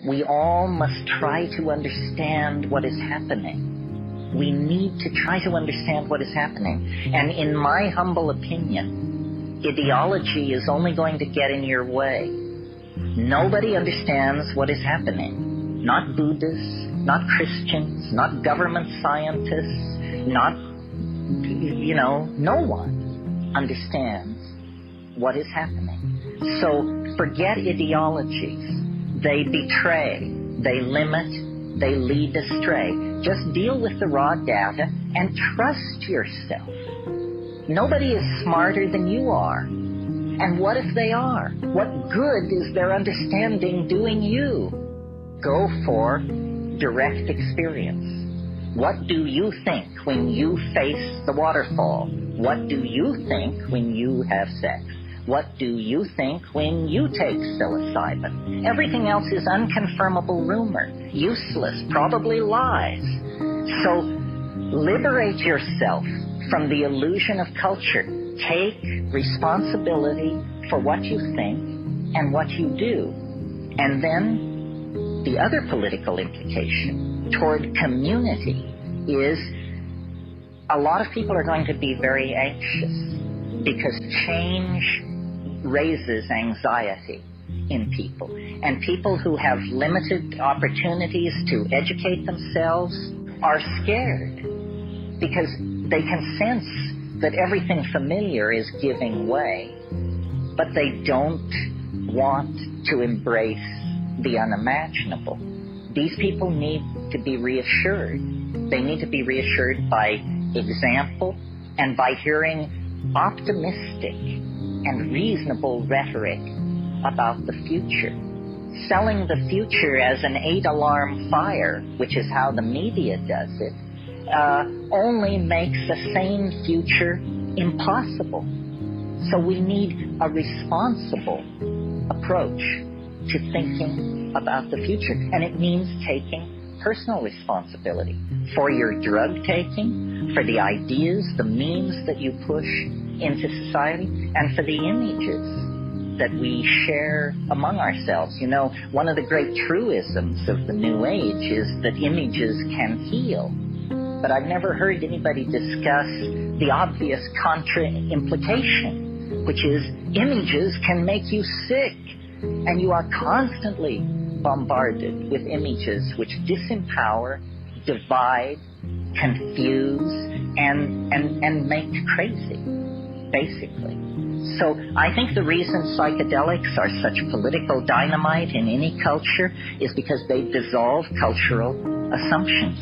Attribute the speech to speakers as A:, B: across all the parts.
A: We all must try to understand what is happening. We need to try to understand what is happening. And in my humble opinion, ideology is only going to get in your way. Nobody understands what is happening. Not Buddhists, not Christians, not government scientists, not, no one understands what is happening. So forget ideologies. They betray, they limit, they lead astray. Just deal with the raw data and trust yourself. Nobody is smarter than you are. And what if they are? What good is their understanding doing you? Go for direct experience. What do you think when you face the waterfall? What do you think when you have sex? What do you think when you take psilocybin? Everything else is unconfirmable rumor, useless, probably lies. So liberate yourself from the illusion of culture. Take responsibility for what you think and what you do. And then the other political implication toward community is a lot of people are going to be very anxious because change raises anxiety in people. And people who have limited opportunities to educate themselves are scared because they can sense that everything familiar is giving way, but they don't want to embrace the unimaginable. These people need to be reassured. They need to be reassured by example and by hearing optimistic and reasonable rhetoric about the future. Selling the future as an 8-alarm fire, which is how the media does it, only makes a sane future impossible. So we need a responsible approach to thinking about the future. And it means taking personal responsibility for your drug taking, for the ideas, the memes that you push into society, and for the images that we share among ourselves. One of the great truisms of the New Age is that images can heal. But I've never heard anybody discuss the obvious contra-implication, which is images can make you sick. And you are constantly bombarded with images which disempower, divide, confuse, and make crazy, basically. So I think the reason psychedelics are such political dynamite in any culture is because they dissolve cultural assumptions.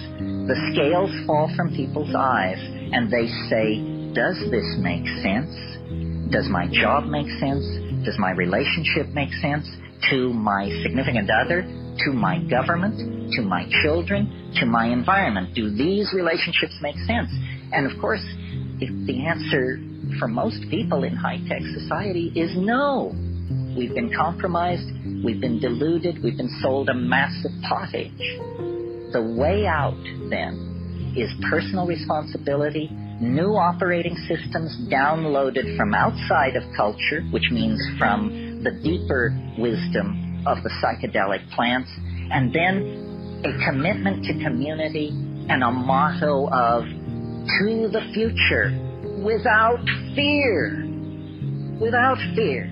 A: The scales fall from people's eyes and they say, does this make sense? Does my job make sense? Does my relationship make sense to my significant other, to my government, to my children, to my environment? Do these relationships make sense? And of course, if the answer for most people in high-tech society is no. We've been compromised, we've been deluded, we've been sold a massive pottage. The way out, then, is personal responsibility, new operating systems downloaded from outside of culture, which means from the deeper wisdom of the psychedelic plants, and then a commitment to community and a motto of to the future without fear. Without fear.